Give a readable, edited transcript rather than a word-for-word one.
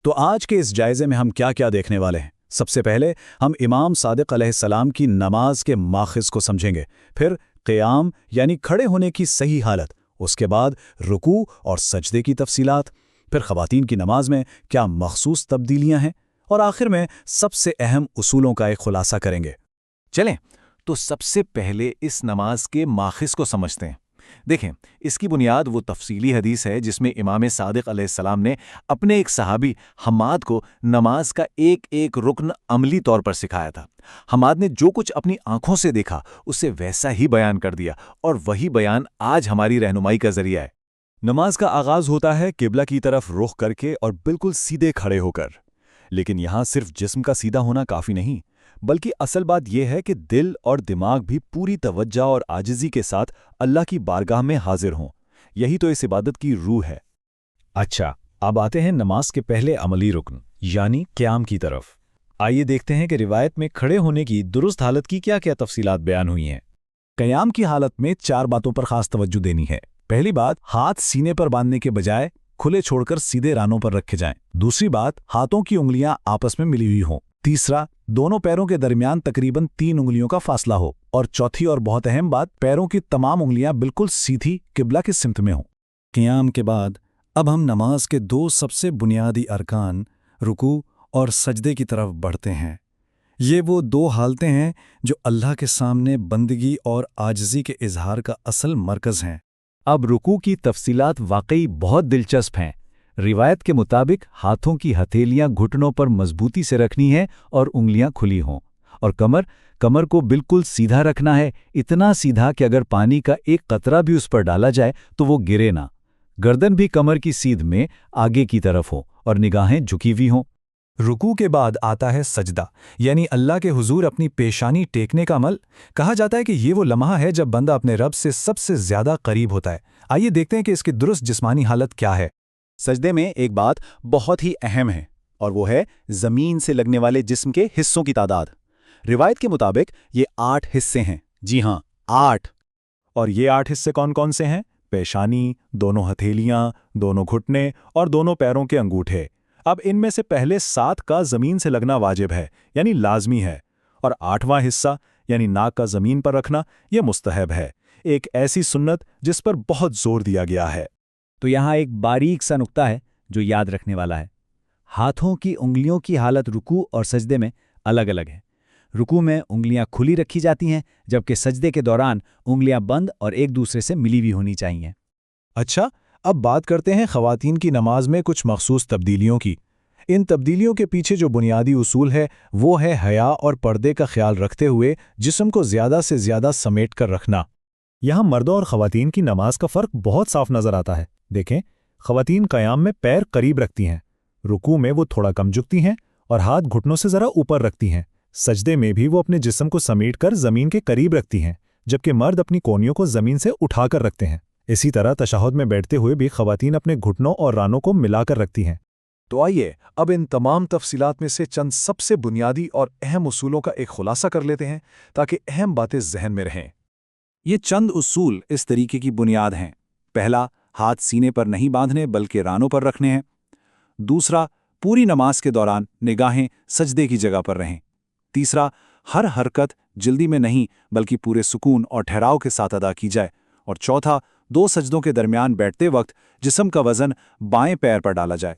تو آج کے اس جائزے میں ہم کیا کیا دیکھنے والے ہیں؟ سب سے پہلے ہم امام صادق علیہ السلام کی نماز کے ماخذ کو سمجھیں گے، پھر قیام یعنی کھڑے ہونے کی صحیح حالت، اس کے بعد رکوع اور سجدے کی تفصیلات، پھر خواتین کی نماز میں کیا مخصوص تبدیلیاں ہیں، اور آخر میں سب سے اہم اصولوں کا ایک خلاصہ کریں گے۔ چلیں تو سب سے پہلے اس نماز کے ماخذ کو سمجھتے ہیں۔ دیکھیں، اس کی بنیاد وہ تفصیلی حدیث ہے جس میں امام صادق علیہ السلام نے اپنے ایک صحابی حماد کو نماز کا ایک ایک رکن عملی طور پر سکھایا تھا۔ حماد نے جو کچھ اپنی آنکھوں سے دیکھا اسے ویسا ہی بیان کر دیا، اور وہی بیان آج ہماری رہنمائی کا ذریعہ ہے۔ نماز کا آغاز ہوتا ہے قبلہ کی طرف رخ کر کے اور بالکل سیدھے کھڑے ہو کر، لیکن یہاں صرف جسم کا سیدھا ہونا کافی نہیں، بلکہ اصل بات یہ ہے کہ دل اور دماغ بھی پوری توجہ اور عاجزی کے ساتھ اللہ کی بارگاہ میں حاضر ہوں۔ یہی تو اس عبادت کی روح ہے۔ اچھا، اب آتے ہیں نماز کے پہلے عملی رکن یعنی قیام کی طرف۔ آئیے دیکھتے ہیں کہ روایت میں کھڑے ہونے کی درست حالت کی کیا کیا تفصیلات بیان ہوئی ہیں۔ قیام کی حالت میں 4 باتوں پر خاص توجہ دینی ہے۔ پہلی بات، ہاتھ سینے پر باندھنے کے بجائے کھلے چھوڑ کر سیدھے رانوں پر رکھے جائیں۔ دوسری بات، ہاتھوں کی انگلیاں آپس میں ملی ہوئی ہوں۔ تیسرا، دونوں پیروں کے درمیان تقریباً 3 انگلیوں کا فاصلہ ہو۔ اور چوتھی اور بہت اہم بات، پیروں کی تمام انگلیاں بالکل سیدھی قبلہ کی سمت میں ہوں۔ قیام کے بعد اب ہم نماز کے 2 سب سے بنیادی ارکان رکوع اور سجدے کی طرف بڑھتے ہیں۔ یہ وہ 2 حالتیں ہیں جو اللہ کے سامنے بندگی اور عاجزی کے اظہار کا اصل مرکز ہیں۔ اب رکوع کی تفصیلات واقعی بہت دلچسپ ہیں۔ روایت کے مطابق ہاتھوں کی ہتھیلیاں گھٹنوں پر مضبوطی سے رکھنی ہیں اور انگلیاں کھلی ہوں، اور کمر کو بالکل سیدھا رکھنا ہے، اتنا سیدھا کہ اگر پانی کا ایک قطرہ بھی اس پر ڈالا جائے تو وہ گرے نہ۔ گردن بھی کمر کی سیدھ میں آگے کی طرف ہو اور نگاہیں جھکی ہوئی ہوں۔ رکوع کے بعد آتا ہے سجدہ، یعنی اللہ کے حضور اپنی پیشانی ٹیکنے کا عمل۔ کہا جاتا ہے کہ یہ وہ لمحہ ہے جب بندہ اپنے رب سے سب سے زیادہ قریب ہوتا ہے۔ آئیے دیکھتے ہیں کہ اس کی درست جسمانی حالت کیا ہے۔ سجدے میں ایک بات بہت ہی اہم ہے، اور وہ ہے زمین سے لگنے والے جسم کے حصوں کی تعداد۔ روایت کے مطابق یہ 8 حصے ہیں۔ جی ہاں، 8۔ اور یہ 8 حصے کون کون سے ہیں؟ پیشانی، دونوں ہتھیلیاں، دونوں گھٹنے اور دونوں پیروں کے انگوٹھے۔ اب ان میں سے پہلے 7 کا زمین سے لگنا واجب ہے، یعنی لازمی ہے، اور 8واں حصہ یعنی ناک کا زمین پر رکھنا یہ مستحب ہے، ایک ایسی سنت جس پر بہت زور دیا گیا ہے۔ تو یہاں ایک باریک سا نقطہ ہے جو یاد رکھنے والا ہے۔ ہاتھوں کی انگلیوں کی حالت رکوع اور سجدے میں الگ الگ ہے۔ رکوع میں انگلیاں کھلی رکھی جاتی ہیں، جبکہ سجدے کے دوران انگلیاں بند اور ایک دوسرے سے ملی ہوئی ہونی چاہیے۔ اچھا، اب بات کرتے ہیں خواتین کی نماز میں کچھ مخصوص تبدیلیوں کی۔ ان تبدیلیوں کے پیچھے جو بنیادی اصول ہے وہ ہے حیا اور پردے کا خیال رکھتے ہوئے جسم کو زیادہ سے زیادہ سمیٹ کر رکھنا۔ یہاں مردوں اور خواتین کی نماز کا فرق بہت صاف نظر آتا ہے۔ دیکھیں، خواتین قیام میں پیر قریب رکھتی ہیں، رکوع میں وہ تھوڑا کم جھکتی ہیں اور ہاتھ گھٹنوں سے ذرا اوپر رکھتی ہیں۔ سجدے میں بھی وہ اپنے جسم کو سمیٹ کر زمین کے قریب رکھتی ہیں، جبکہ مرد اپنی کونیوں کو زمین سے اٹھا کر رکھتے ہیں۔ اسی طرح تشہد میں بیٹھتے ہوئے بھی خواتین اپنے گھٹنوں اور رانوں کو ملا کر رکھتی ہیں۔ تو آئیے اب ان تمام تفصیلات میں سے چند سب سے بنیادی اور اہم اصولوں کا ایک خلاصہ کر لیتے ہیں تاکہ اہم باتیں ذہن میں رہیں۔ یہ چند اصول اس طریقے کی بنیاد ہیں۔ پہلا، ہاتھ سینے پر نہیں باندھنے بلکہ رانوں پر رکھنے ہیں۔ دوسرا، پوری نماز کے دوران نگاہیں سجدے کی جگہ پر رہیں۔ تیسرا، ہر حرکت جلدی میں نہیں بلکہ پورے سکون اور ٹھہراؤ کے ساتھ ادا کی جائے۔ اور چوتھا، 2 سجدوں کے درمیان بیٹھتے وقت جسم کا وزن بائیں پیر پر ڈالا جائے